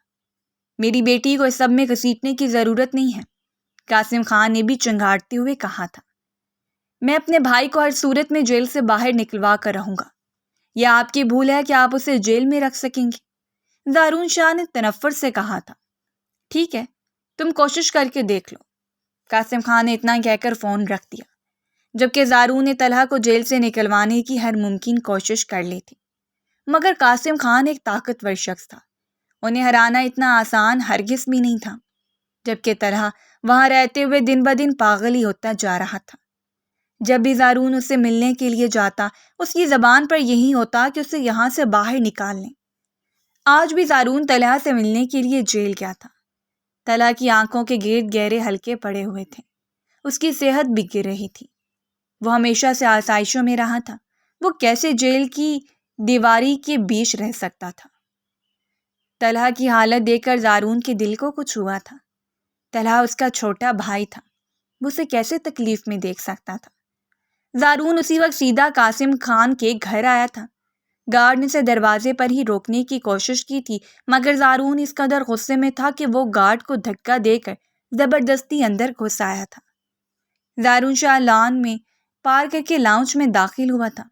میری بیٹی کو اس سب میں گھسیٹنے کی ضرورت نہیں ہے، قاسم خان نے بھی چنگھاڑتے ہوئے کہا تھا۔ میں اپنے بھائی کو ہر صورت میں جیل سے باہر نکلوا کر رہوں گا، یہ آپ کی بھول ہے کہ آپ اسے جیل میں رکھ سکیں گے، زارون شاہ نے تنفر سے کہا تھا۔ ٹھیک ہے، تم کوشش کر کے دیکھ لو، قاسم خان نے اتنا کہہ کر فون رکھ دیا، جبکہ زارون نے طلحہ کو جیل سے نکلوانے کی ہر ممکن کوشش کر لی تھی، مگر قاسم خان ایک طاقتور شخص تھا، انہیں ہرانا اتنا آسان ہرگز بھی نہیں تھا، جبکہ طلحہ وہاں رہتے ہوئے دن بدن پاگل ہی ہوتا جا رہا تھا۔ جب بھی زارون اسے ملنے کے لیے جاتا اس کی زبان پر یہی ہوتا کہ اسے یہاں سے باہر نکال لیں۔ آج بھی زارون طلحہ سے ملنے کے لیے جیل گیا تھا۔ طلحہ کی آنکھوں کے گرد گہرے ہلکے پڑے ہوئے تھے، اس کی صحت بگڑ رہی تھی، وہ ہمیشہ سے آسائشوں میں رہا تھا، وہ کیسے جیل کی دیواری کے بیچ رہ سکتا تھا؟ طلحہ کی حالت دیکھ کر زارون کے دل کو کچھ ہوا تھا۔ طلحہ اس کا چھوٹا بھائی تھا، وہ اسے کیسے تکلیف میں دیکھ سکتا تھا؟ زارون اسی وقت سیدھا قاسم خان کے گھر آیا تھا۔ گارڈ نے اسے دروازے پر ہی روکنے کی کوشش کی تھی، مگر زارون اس قدر غصے میں تھا کہ وہ گارڈ کو دھکا دے کر زبردستی اندر گھس آیا تھا۔ زارون شاہ لان میں پار کر کے لاؤنج میں داخل ہوا تھا،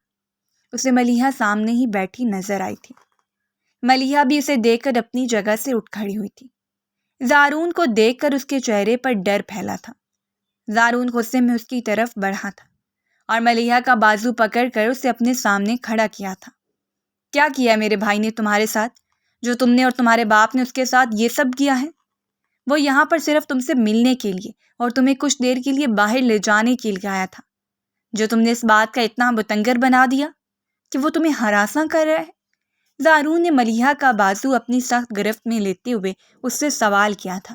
اسے ملیحہ سامنے ہی بیٹھی نظر آئی تھی۔ ملیحہ بھی اسے دیکھ کر اپنی جگہ سے اٹھ کھڑی ہوئی تھی۔ زارون کو دیکھ کر اس کے چہرے پر ڈر پھیلا تھا۔ زارون غصے میں اس کی طرف بڑھا تھا اور ملیحہ کا بازو پکڑ کر اسے اپنے سامنے کھڑا کیا تھا۔ کیا کیا میرے بھائی نے تمہارے ساتھ، جو تم نے اور تمہارے باپ نے اس کے ساتھ یہ سب کیا ہے؟ وہ یہاں پر صرف تم سے ملنے کے لیے اور تمہیں کچھ دیر کے لیے باہر لے جانے کے لیے آیا تھا، جو تم نے اس بات کا اتنا بتنگر بنا دیا کہ وہ تمہیں ہراساں کر رہا ہے۔ زارون نے ملیحہ کا بازو اپنی سخت گرفت میں لیتے ہوئے اس سے سوال کیا تھا،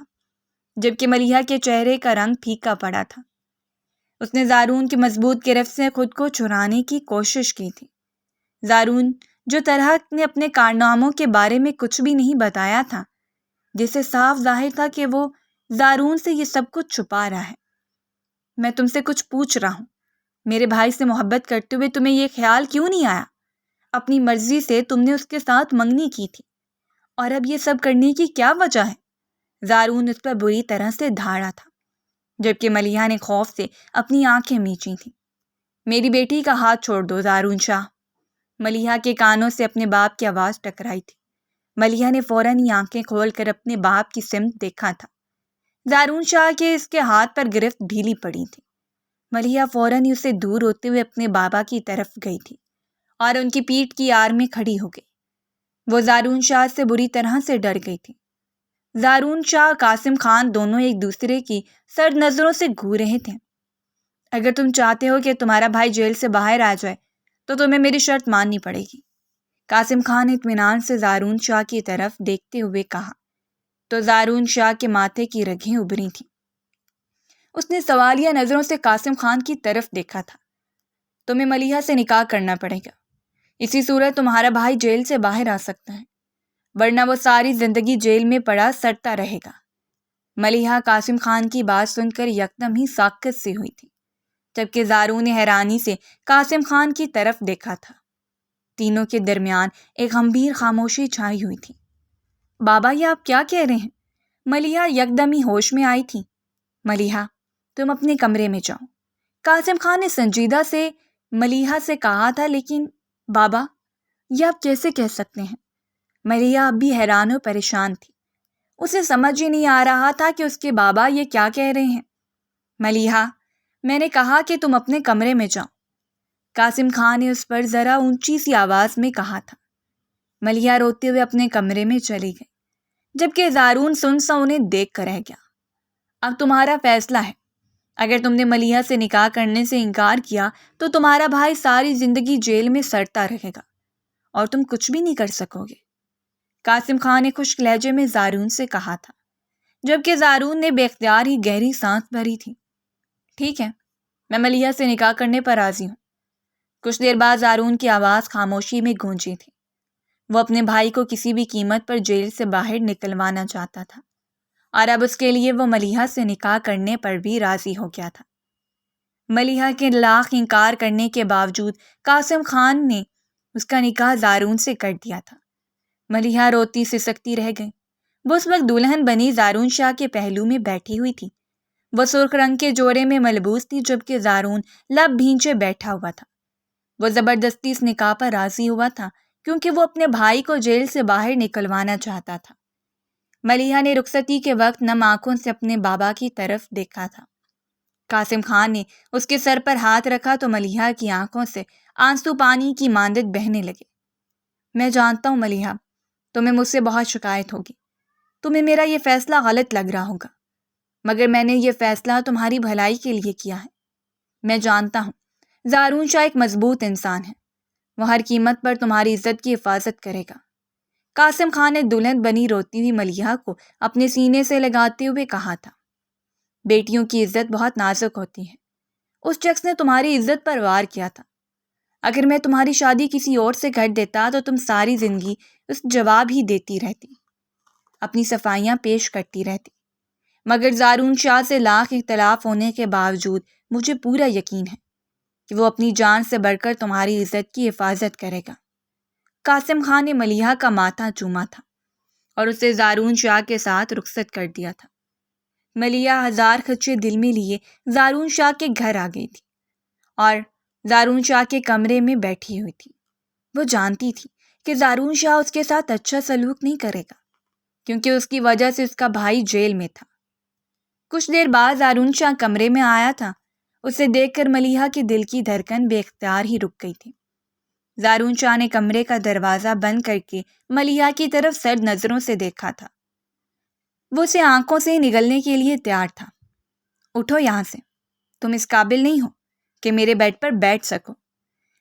جبکہ ملیحہ کے چہرے کا رنگ پھیکا پڑا تھا۔ اس نے زارون کی مضبوط گرفت سے خود کو چھڑانے کی کوشش کی تھی۔ زارون جو طرح نے اپنے کارناموں کے بارے میں کچھ بھی نہیں بتایا تھا، جسے صاف ظاہر تھا کہ وہ زارون سے یہ سب کچھ چھپا رہا ہے۔ میں تم سے کچھ پوچھ رہا ہوں، میرے بھائی سے محبت کرتے ہوئے تمہیں یہ خیال کیوں نہیں آیا؟ اپنی مرضی سے تم نے اس کے ساتھ منگنی کی تھی، اور اب یہ سب کرنے کی کیا وجہ ہے؟ زارون اس پر بری طرح سے دھاڑا تھا، جبکہ ملیحہ نے خوف سے اپنی آنکھیں میچی تھیں۔ میری بیٹی کا ہاتھ چھوڑ دو زارون شاہ۔ ملیحہ کے کانوں سے اپنے باپ کی آواز ٹکرائی تھی۔ ملیحہ نے فوراً ہی آنکھیں کھول کر اپنے باپ کی سمت دیکھا تھا۔ زارون شاہ کے اس کے ہاتھ پر گرفت ڈھیلی پڑی تھی۔ ملیحہ فوراً ہی اسے دور ہوتے ہوئے اپنے بابا کی طرف گئی تھی اور ان کی پیٹھ کی آڑ میں کھڑی ہو گئی۔ وہ زارون شاہ سے بری طرح سے ڈر گئی تھی۔ زارون شاہ اور قاسم خان دونوں ایک دوسرے کی سرد نظروں سے گھور رہے تھے۔ اگر تم چاہتے ہو کہ تمہارا بھائی جیل سے باہر آ جائے تو تمہیں میری شرط ماننی پڑے گی، قاسم خان نے اطمینان سے زارون شاہ کی طرف دیکھتے ہوئے کہا۔ تو زارون شاہ کے ماتھے کی رگیں ابھری تھیں۔ اس نے سوالیہ نظروں سے قاسم خان کی طرف دیکھا تھا۔ تمہیں ملیحہ سے نکاح کرنا پڑے گا، اسی صورت تمہارا بھائی جیل سے باہر آ سکتا ہے، ورنہ وہ ساری زندگی جیل میں پڑا سڑتا رہے گا۔ ملیحہ قاسم خان کی بات سن کر یکدم ہی ساکت سی ہوئی تھی، جبکہ زارون نے حیرانی سے قاسم خان کی طرف دیکھا تھا۔ تینوں کے درمیان ایک گمبھیر خاموشی چھائی ہوئی تھی۔ بابا یہ آپ کیا کہہ رہے ہیں؟ ملیحہ یکدم ہی ہوش میں آئی تھی۔ ملیحہ تم اپنے کمرے میں جاؤ، قاسم خان نے سنجیدہ سے ملیحہ سے کہا تھا، لیکن بابا یہ آپ کیسے کہہ سکتے ہیں؟ ملیحہ اب بھی حیران و پریشان تھی۔ اسے سمجھ ہی نہیں آ رہا تھا کہ اس کے بابا یہ کیا کہہ رہے ہیں۔ ملیحہ میں نے کہا کہ تم اپنے کمرے میں جاؤ، قاسم خان نے اس پر ذرا اونچی سی آواز میں کہا تھا۔ ملیحہ روتے ہوئے اپنے کمرے میں چلی گئی، جبکہ زارون سن سا انہیں دیکھ کر رہ گیا۔ اب تمہارا فیصلہ ہے، اگر تم نے ملیحہ سے نکاح کرنے سے انکار کیا تو تمہارا بھائی ساری زندگی جیل میں سڑتا رہے گا اور تم کچھ بھی نہیں کر سکو گے، قاسم خان نے خشک لہجے میں زارون سے کہا تھا، جبکہ زارون نے بے اختیار ہی گہری سانس بھری تھی۔ ٹھیک ہے، میں ملیحہ سے نکاح کرنے پر راضی ہوں۔ کچھ دیر بعد زارون کی آواز خاموشی میں گونجی تھی۔ وہ اپنے بھائی کو کسی بھی قیمت پر جیل سے باہر نکلوانا چاہتا تھا، اور اب اس کے لیے وہ ملیحہ سے نکاح کرنے پر بھی راضی ہو گیا تھا۔ ملیحہ کے لاکھ انکار کرنے کے باوجود قاسم خان نے اس کا نکاح زارون سے کر دیا تھا۔ ملیحہ روتی سسکتی رہ گئی۔ وہ اس وقت دلہن بنی زارون شاہ کے پہلو میں بیٹھی ہوئی تھی۔ وہ سرخ رنگ کے جوڑے میں ملبوس تھی، جبکہ زارون لب بھینچے بیٹھا ہوا تھا۔ وہ زبردستی اس نکاح پر راضی ہوا تھا کیونکہ وہ اپنے بھائی کو جیل سے باہر نکلوانا چاہتا تھا۔ ملیحہ نے رخصتی کے وقت نم آنکھوں سے اپنے بابا کی طرف دیکھا تھا۔ قاسم خان نے اس کے سر پر ہاتھ رکھا تو ملیحہ کی آنکھوں سے آنسو پانی کی مانند بہنے لگے۔ میں جانتا ہوں ملیحہ، تمہیں مجھ سے بہت شکایت ہوگی، تمہیں میرا یہ فیصلہ غلط لگ رہا ہوگا، مگر میں نے یہ فیصلہ تمہاری بھلائی کے لیے کیا ہے۔ میں جانتا ہوں زارون شاہ ایک مضبوط انسان ہے، وہ ہر قیمت پر تمہاری عزت کی حفاظت کرے گا۔ قاسم خان نے دلہن بنی روتی ہوئی ملیحہ کو اپنے سینے سے لگاتے ہوئے کہا تھا۔ بیٹیوں کی عزت بہت نازک ہوتی ہے، اس شخص نے تمہاری عزت پر وار کیا تھا۔ اگر میں تمہاری شادی کسی اور سے کر دیتا تو تم ساری زندگی اس جواب ہی دیتی رہتی، اپنی صفائیاں پیش کرتی رہتی، مگر زارون شاہ سے لاکھ اختلاف ہونے کے باوجود مجھے پورا یقین ہے کہ وہ اپنی جان سے بڑھ کر تمہاری عزت کی حفاظت کرے گا۔ قاسم خان نے ملیحہ کا ماتھا چوما تھا اور اسے زارون شاہ کے ساتھ رخصت کر دیا تھا۔ ملیحہ ہزار خدشے دل میں لیے زارون شاہ کے گھر آ گئی تھی اور زارون شاہ کے کمرے میں بیٹھی ہوئی تھی۔ وہ جانتی تھی کہ زارون شاہ اس کے ساتھ اچھا سلوک نہیں کرے گا، کیونکہ اس کی وجہ سے اس کا بھائی جیل میں تھا۔ کچھ دیر بعد زارون شاہ کمرے میں آیا تھا۔ اسے دیکھ کر ملیحہ کے دل کی دھڑکن بے اختیار ہی رک گئی تھی۔ زارون شاہ نے کمرے کا دروازہ بند کر کے ملیحہ کی طرف سرد نظروں سے دیکھا تھا۔ وہ اسے آنکھوں سے نگلنے کے لیے تیار تھا۔ اٹھو یہاں سے، تم اس قابل نہیں ہو کہ میرے بیڈ پر بیٹھ سکو۔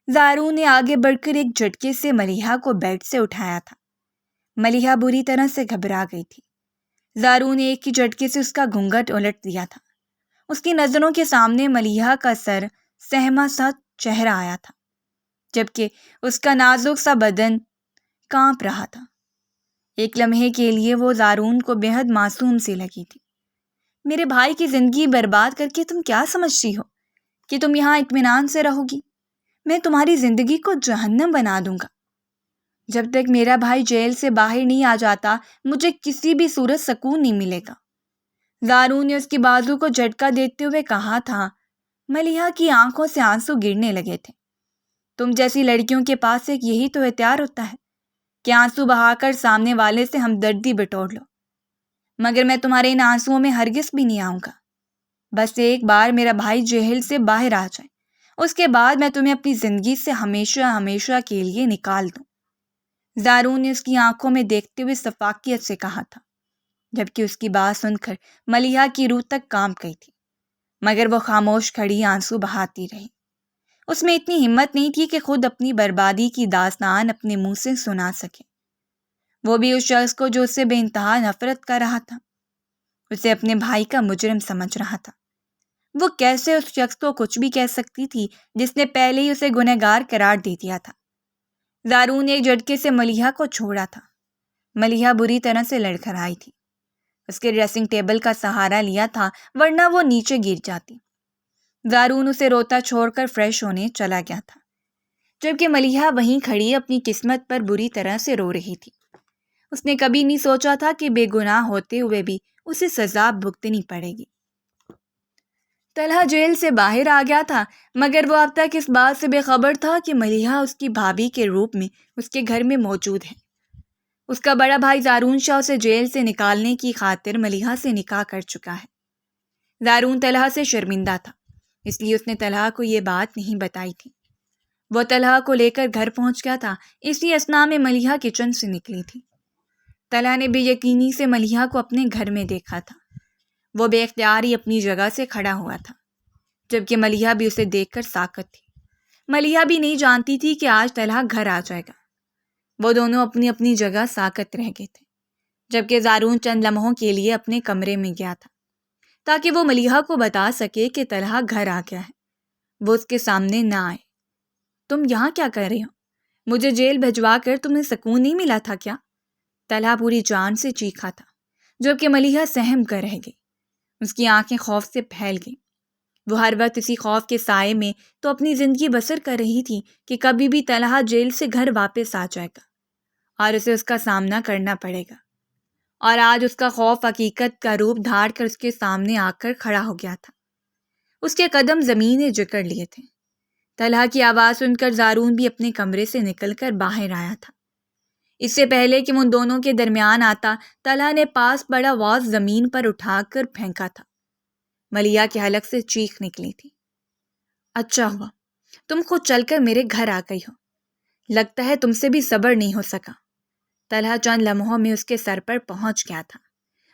زارون نے آگے بڑھ کر ایک جھٹکے سے ملیحہ کو بیڈ سے اٹھایا تھا۔ ملیحہ بری طرح سے گھبرا گئی تھی۔ زارون نے ایک ہی جھٹکے سے اس کا گھونگھٹ الٹ دیا تھا۔ اس کی نظروں کے سامنے ملیحہ کا سر سہما سا چہرہ آیا تھا، جبکہ اس کا نازک سا بدن کانپ رہا تھا۔ ایک لمحے کے لیے وہ زارون کو بے حد معصوم سی لگی تھی۔ میرے بھائی کی زندگی برباد کر کے تم کیا سمجھتی ہو کہ تم یہاں اطمینان سے رہو گی؟ میں تمہاری زندگی کو جہنم بنا دوں گا۔ جب تک میرا بھائی جیل سے باہر نہیں آ جاتا مجھے کسی بھی صورت سکون نہیں ملے گا۔ زارون نے اس کی بازو کو جھٹکا دیتے ہوئے کہا تھا۔ ملیحہ کی آنکھوں سے آنسو گرنے لگے تھے۔ تم جیسی لڑکیوں کے پاس ایک یہی تو ہتھیار ہوتا ہے کہ آنسو بہا کر سامنے والے سے ہمدردی بٹور لو، مگر میں تمہارے ان آنسوؤں میں ہرگز بھی نہیں آؤں گا۔ بس ایک بار میرا بھائی جیل سے باہر آ جائے، اس کے بعد میں تمہیں اپنی زندگی سے ہمیشہ ہمیشہ کے لیے نکال دوں۔ زارون نے اس کی آنکھوں میں دیکھتے ہوئے شفقت سے کہا تھا، جبکہ اس کی بات سن کر ملیحہ کی روح تک کانپ گئی تھی، مگر وہ خاموش کھڑی آنسو بہاتی رہی۔ اس میں اتنی ہمت نہیں تھی کہ خود اپنی بربادی کی داستان اپنے منہ سے سنا سکے، وہ بھی اس شخص کو جو اس سے بے انتہا نفرت کر رہا تھا، اسے اپنے بھائی کا مجرم سمجھ رہا تھا۔ وہ کیسے اس شخص کو کچھ بھی کہہ سکتی تھی جس نے پہلے ہی اسے گنہگار قرار دے دیا تھا۔ زارون نے ایک جھٹکے سے ملیحہ کو چھوڑا تھا۔ ملیحہ بری طرح سے لڑکھڑائی تھی۔ اس کے ڈریسنگ ٹیبل کا سہارا لیا تھا ورنہ وہ نیچے گر جاتی۔ زارون اسے روتا چھوڑ کر فریش ہونے چلا گیا تھا، جبکہ ملیحہ وہیں کھڑی اپنی قسمت پر بری طرح سے رو رہی تھی۔ اس نے کبھی نہیں سوچا تھا کہ بے گناہ ہوتے ہوئے بھی اسے سزا بھگتنی پڑے گی۔ طلحہ جیل سے باہر آ گیا تھا، مگر وہ اب تک اس بات سے بے خبر تھا کہ ملیحہ اس کی بھابھی کے روپ میں اس کے گھر میں موجود ہے۔ اس کا بڑا بھائی زارون شاہ اسے جیل سے نکالنے کی خاطر ملیحہ سے نکاح کر چکا ہے۔ زارون طلحہ سے شرمندہ تھا، اس لیے اس نے طلحہ کو یہ بات نہیں بتائی تھی۔ وہ طلحہ کو لے کر گھر پہنچ گیا تھا، اسی اثنا میں ملیحہ کچن سے نکلی تھی۔ طلحہ نے بے یقینی سے ملیحہ کو اپنے گھر میں دیکھا تھا۔ وہ بے اختیار ہی اپنی جگہ سے کھڑا ہوا تھا، جبکہ ملیحہ بھی اسے دیکھ کر ساکت تھی۔ ملیحہ بھی نہیں جانتی تھی کہ آج طلحہ گھر آ جائے گا۔ وہ دونوں اپنی اپنی جگہ ساکت رہ گئے تھے، جبکہ زارون چند لمحوں کے لیے اپنے کمرے میں گیا تھا تاکہ وہ ملیحہ کو بتا سکے کہ طلحہ گھر آ گیا ہے، وہ اس کے سامنے نہ آئے۔ تم یہاں کیا کر رہے ہو؟ مجھے جیل بھجوا کر تمہیں سکون نہیں ملا تھا کیا؟ طلحہ پوری جان سے چیخا تھا، جبکہ ملیحہ سہم کر رہ گئی۔ اس کی آنکھیں خوف سے پھیل گئیں۔ وہ ہر وقت اسی خوف کے سائے میں تو اپنی زندگی بسر کر رہی تھی کہ کبھی بھی طلحہ جیل سے گھر واپس آ جائے گا اور اسے اس کا سامنا کرنا پڑے گا، اور آج اس کا خوف حقیقت کا روپ دھار کر اس کے سامنے آ کر کھڑا ہو گیا تھا۔ اس کے قدم زمین نے جکڑ لیے تھے۔ طلحہ کی آواز سن کر زارون بھی اپنے کمرے سے نکل کر باہر آیا تھا۔ اس سے پہلے کہ وہ ان دونوں کے درمیان آتا، طلحہ نے پاس پڑا واز زمین پر اٹھا کر پھینکا تھا۔ ملیحہ کے حلق سے چیخ نکلی تھی۔ اچھا ہوا تم خود چل کر میرے گھر آ گئی ہو، لگتا ہے تم سے بھی صبر نہیں ہو سکا۔ طلحہ چند لمحوں میں اس کے سر پر پہنچ گیا تھا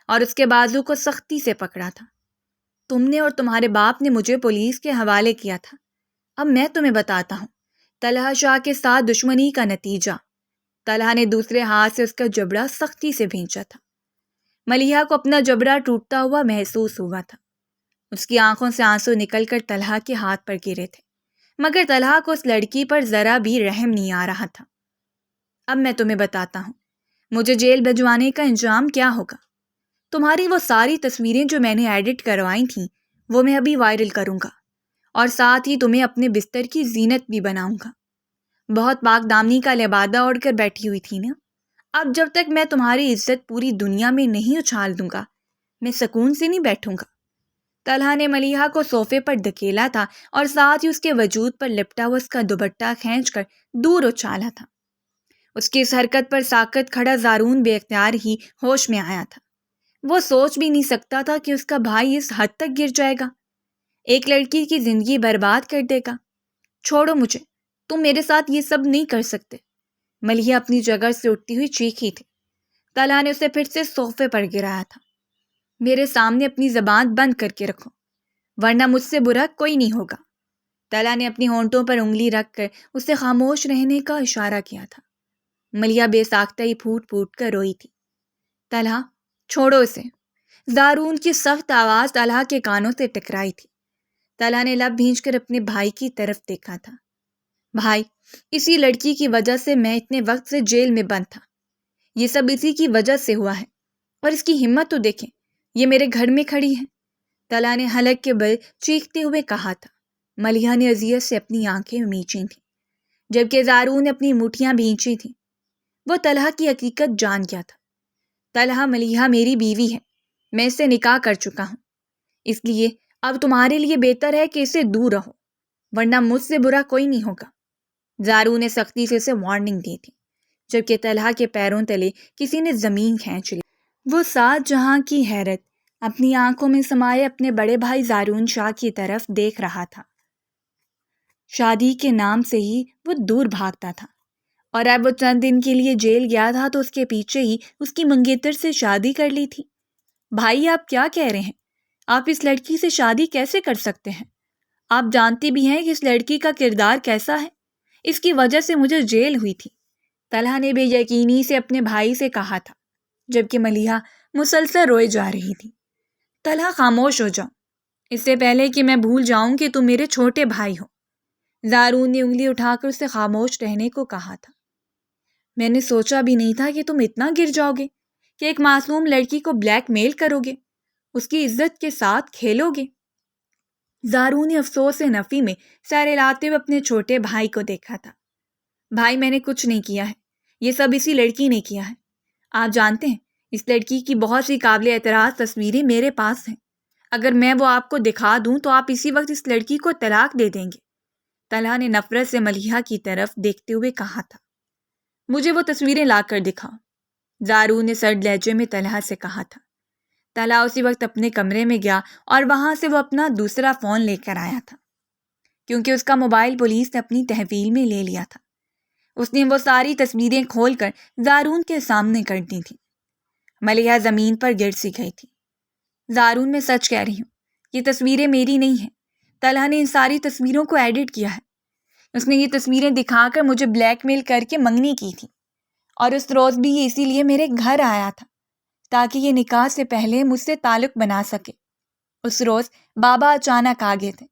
اور اس کے بازو کو سختی سے پکڑا تھا۔ تم نے اور تمہارے باپ نے مجھے پولیس کے حوالے کیا تھا، اب میں تمہیں بتاتا ہوں طلحہ شاہ کے ساتھ دشمنی کا نتیجہ۔ طلحہ نے دوسرے ہاتھ سے اس کا جبڑا سختی سے بھینچا تھا۔ ملیحہ کو اپنا جبڑا ٹوٹتا ہوا محسوس ہوا تھا۔ اس کی آنکھوں سے آنسو نکل کر طلحہ کے ہاتھ پر گرے تھے، مگر طلحہ کو اس لڑکی پر ذرا بھی رحم نہیں آ رہا تھا۔ اب میں تمہیں بتاتا ہوں مجھے جیل بھجوانے کا انجام کیا ہوگا۔ تمہاری وہ ساری تصویریں جو میں نے ایڈٹ کروائی تھیں وہ میں ابھی وائرل کروں گا، اور ساتھ ہی تمہیں اپنے بستر کی زینت بھی بناؤں گا۔ بہت پاک دامنی کا لبادہ اوڑھ کر بیٹھی ہوئی تھی نا، اب جب تک میں تمہاری عزت پوری دنیا میں نہیں اچھال دوں گا میں سکون سے نہیں بیٹھوں گا۔ طلحہ نے ملیحہ کو صوفے پر دھکیلا تھا اور ساتھ ہی اس کے وجود پر لپٹا ہوا اس کا دوپٹہ کھینچ کر دور اچھالا تھا۔ اس کی اس حرکت پر ساکت کھڑا زارون بے اختیار ہی ہوش میں آیا تھا۔ وہ سوچ بھی نہیں سکتا تھا کہ اس کا بھائی اس حد تک گر جائے گا، ایک لڑکی کی زندگی برباد کر دے گا۔ چھوڑو مجھے، تم میرے ساتھ یہ سب نہیں کر سکتے۔ ملیحہ اپنی جگہ سے اٹھتی ہوئی چیخی تھی۔ طلحہ نے اسے پھر سے صوفے پر گرایا تھا۔ میرے سامنے اپنی زبان بند کر کے رکھو، ورنہ مجھ سے برا کوئی نہیں ہوگا۔ طلحہ نے اپنی ہونٹوں پر انگلی رکھ کر اسے خاموش رہنے کا اشارہ کیا تھا۔ ملیحہ بے ساختہ ہی پھوٹ پھوٹ کر روئی تھی۔ طلحہ، چھوڑو اسے۔ زارون کی سخت آواز طلحہ کے کانوں سے ٹکرائی تھی۔ طلحہ نے لب بھینچ کر اپنے بھائی کی طرف دیکھا تھا۔ بھائی، اسی لڑکی کی وجہ سے میں اتنے وقت سے جیل میں بند تھا۔ یہ سب اسی کی وجہ سے ہوا ہے، اور اس کی ہمت تو دیکھیں، یہ میرے گھر میں کھڑی ہے۔ طلحہ نے حلق کے بل چیختے ہوئے کہا تھا۔ ملیحہ نے اذیت سے اپنی آنکھیں میچی تھیں، جبکہ زارون نے اپنی مٹھیاں بھینچی تھیں۔ وہ طلحہ کی حقیقت جان گیا تھا۔ طلحہ، ملیحہ میری بیوی ہے، میں اس سے نکاح کر چکا ہوں، اس لیے اب تمہارے لیے بہتر ہے کہ اسے دور رہو، ورنہ مجھ سے برا کوئی نہیں ہوگا۔ زارون نے سختی سے اسے وارننگ دی تھی، جبکہ طلحہ کے پیروں تلے کسی نے زمین کھینچ لی۔ وہ سات جہاں کی حیرت اپنی آنکھوں میں سمائے اپنے بڑے بھائی زارون شاہ کی طرف دیکھ رہا تھا۔ شادی کے نام سے ہی وہ دور بھاگتا تھا، اور اب وہ چند دن کے لیے جیل گیا تھا تو اس کے پیچھے ہی اس کی منگیتر سے شادی کر لی تھی۔ بھائی، آپ کیا کہہ رہے ہیں؟ آپ اس لڑکی سے شادی کیسے کر سکتے ہیں؟ آپ جانتے بھی ہیں کہ اس لڑکی کا کردار کیسا ہے، اس کی وجہ سے مجھے جیل ہوئی تھی۔ طلحہ نے بے یقینی سے اپنے بھائی سے کہا تھا، جبکہ ملیحہ مسلسل روئے جا رہی تھی۔ طلحہ، خاموش ہو جاؤ، اس سے پہلے کہ میں بھول جاؤں کہ تم میرے چھوٹے بھائی ہو۔ زارون نے انگلی اٹھا کر اسے خاموش رہنے کو کہا تھا۔ میں نے سوچا بھی نہیں تھا کہ تم اتنا گر جاؤ گے کہ ایک معصوم لڑکی کو بلیک میل کرو گے، اس کی عزت کے ساتھ کھیلو گے۔ زارون نے افسوس نفی میں سر ہلاتے ہوئے اپنے چھوٹے بھائی کو دیکھا تھا۔ بھائی، میں نے کچھ نہیں کیا ہے، یہ سب اسی لڑکی نے کیا ہے۔ آپ جانتے ہیں، اس لڑکی کی بہت سی قابل اعتراض تصویریں میرے پاس ہیں۔ اگر میں وہ آپ کو دکھا دوں تو آپ اسی وقت اس لڑکی کو طلاق دے دیں گے۔ طلحہ نے نفرت سے ملیحہ کی طرف دیکھتے ہوئے کہا تھا۔ مجھے وہ تصویریں لا کر دکھاؤ، زارون نے سرد لہجے میں طلحہ سے کہا تھا۔ طلحہ اسی وقت اپنے کمرے میں گیا اور وہاں سے وہ اپنا دوسرا فون لے کر آیا تھا، کیونکہ اس کا موبائل پولیس نے اپنی تحویل میں لے لیا تھا۔ اس نے وہ ساری تصویریں کھول کر زارون کے سامنے کر دی تھیں۔ ملیحہ زمین پر گر سی گئی تھی۔ زارون، میں سچ کہہ رہی ہوں، یہ تصویریں میری نہیں ہیں۔ طلحہ نے ان ساری تصویروں کو ایڈٹ کیا ہے۔ اس نے یہ تصویریں دکھا کر مجھے بلیک میل کر کے منگنی کی تھی، اور اس روز بھی یہ اسی لیے میرے گھر آیا تھا تاکہ یہ نکاح سے پہلے مجھ سے تعلق بنا سکے۔ اس روز بابا اچانک آ گئے تھے،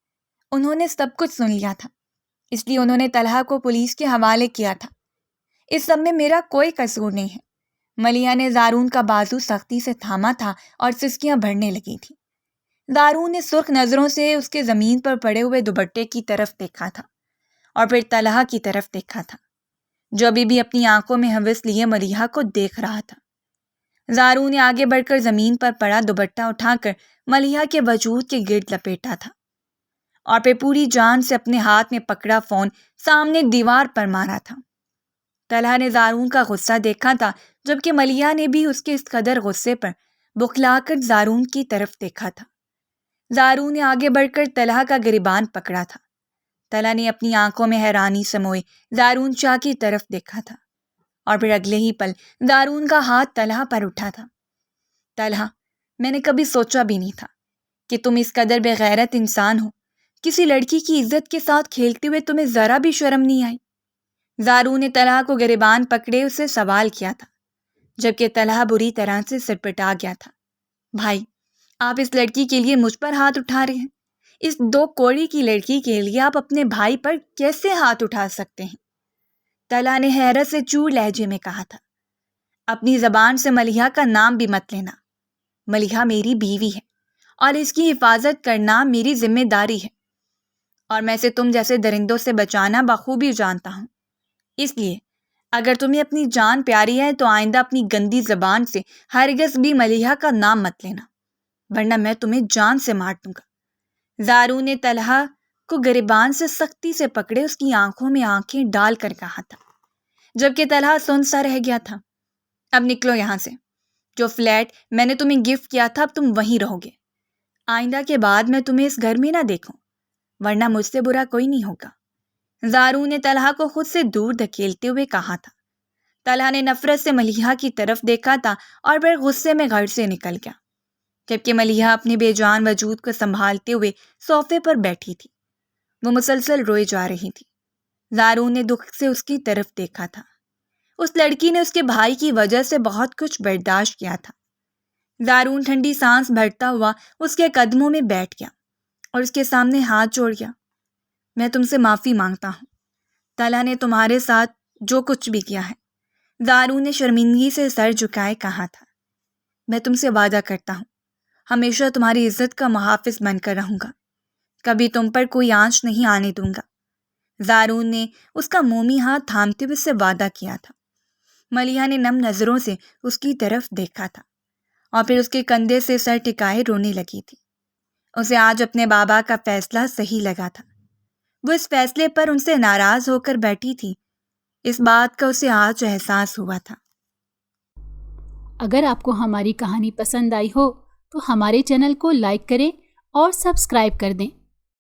انہوں نے سب کچھ سن لیا تھا، اس لیے انہوں نے طلحہ کو پولیس کے حوالے کیا تھا۔ اس سب میں میرا کوئی قصور نہیں ہے۔ ملیحہ نے زارون کا بازو سختی سے تھاما تھا اور سسکیاں بھرنے لگی تھی۔ زارون نے سرخ نظروں سے اس کے زمین پر پڑے ہوئے دوپٹے کی طرف دیکھا تھا اور پھر طلحہ کی طرف دیکھا تھا، جو ابھی بھی اپنی آنکھوں میں ہوس لیے ملیحہ کو دیکھ رہا تھا۔ زارون نے آگے بڑھ کر زمین پر پڑا دوپٹہ اٹھا کر ملیحہ کے وجود کے گرد لپیٹا تھا، اور پھر پوری جان سے اپنے ہاتھ میں پکڑا فون سامنے دیوار پر مارا تھا۔ طلحہ نے زارون کا غصہ دیکھا تھا، جبکہ ملیحہ نے بھی اس کے اس قدر غصے پر بخلا کر زارون کی طرف دیکھا تھا۔ زارون نے آگے بڑھ کر طلحہ کا گریبان پکڑا تھا۔ طلحہ نے اپنی آنکھوں میں حیرانی سموئے زارون شاہ کی طرف دیکھا تھا، اور پھر اگلے ہی پل زارون کا ہاتھ طلحہ پر اٹھا تھا۔ طلحہ، میں نے کبھی سوچا بھی نہیں تھا کہ تم اس قدر بے غیرت انسان ہو۔ کسی لڑکی کی عزت کے ساتھ کھیلتے ہوئے تمہیں ذرا بھی شرم نہیں آئی؟ زارون نے طلحہ کو گریبان پکڑے اسے سوال کیا تھا، جبکہ طلحہ بری طرح سے سٹپٹا گیا تھا۔ بھائی، آپ اس لڑکی کے لیے مجھ پر ہاتھ اٹھا رہے ہیں؟ اس 2 کوڑی کی لڑکی کے لیے آپ اپنے بھائی پر کیسے ہاتھ اٹھا سکتے ہیں؟ طلحہ نے حیرت سے چور لہجے میں کہا تھا۔ اپنی زبان سے ملیحہ کا نام بھی مت لینا۔ ملیحہ میری بیوی ہے، اور اس کی حفاظت کرنا میری ذمہ داری ہے، اور میں اسے تم جیسے درندوں سے بچانا بخوبی جانتا ہوں۔ اس لیے اگر تمہیں اپنی جان پیاری ہے تو آئندہ اپنی گندی زبان سے ہرگز بھی ملیحہ کا نام مت لینا۔ ورنہ میں تمہیں جان سے مار دوں گا۔ زارو نے طلحہ کو گریبان سے سختی سے پکڑے اس کی آنکھوں میں آنکھیں ڈال کر کہا تھا، جبکہ طلحہ سن سا رہ گیا تھا، اب نکلو یہاں سے، جو فلیٹ میں نے تمہیں گفٹ کیا تھا اب تم وہیں رہو گے، آئندہ کے بعد میں تمہیں اس گھر میں نہ دیکھوں، ورنہ مجھ سے برا کوئی نہیں ہوگا۔ زارو نے طلحہ کو خود سے دور دھکیلتے ہوئے کہا تھا۔ طلحہ نے نفرت سے ملیحہ کی طرف دیکھا تھا اور پھر غصے میں گھر سے نکل گیا، جبکہ ملیحہ اپنے بے جان وجود کو سنبھالتے ہوئے صوفے پر بیٹھی تھی۔ وہ مسلسل روئے جا رہی تھی۔ زارو نے دکھ سے اس کی طرف دیکھا تھا۔ اس لڑکی نے اس کے بھائی کی وجہ سے بہت کچھ برداشت کیا تھا۔ زارون ٹھنڈی سانس بھرتا ہوا اس کے قدموں میں بیٹھ گیا اور اس کے سامنے ہاتھ جوڑ گیا۔ میں تم سے معافی مانگتا ہوں، طلحہ نے تمہارے ساتھ جو کچھ بھی کیا ہے۔ زارو نے شرمندگی سے سر جھکائے کہا تھا، میں تم سے وعدہ کرتا ہوں ہمیشہ تمہاری عزت کا محافظ بن کر رہوں گا، کبھی تم پر کوئی آنچ نہیں آنے دوں گا۔ زارون نے اس کا مومی ہاتھ تھامتے ہوئے اس سے وعدہ کیا تھا۔ ملیحہ نے نم نظروں سے اس کی طرف دیکھا تھا اور پھر اس کے کندھے سے سر ٹکائے رونے لگی تھی۔ اسے آج اپنے بابا کا فیصلہ صحیح لگا تھا۔ وہ اس فیصلے پر ان سے ناراض ہو کر بیٹھی تھی، اس بات کا اسے آج احساس ہوا تھا۔ اگر آپ کو ہماری کہانی پسند آئی ہو تو ہمارے چینل کو لائک کریں اور سبسکرائب کر دیں۔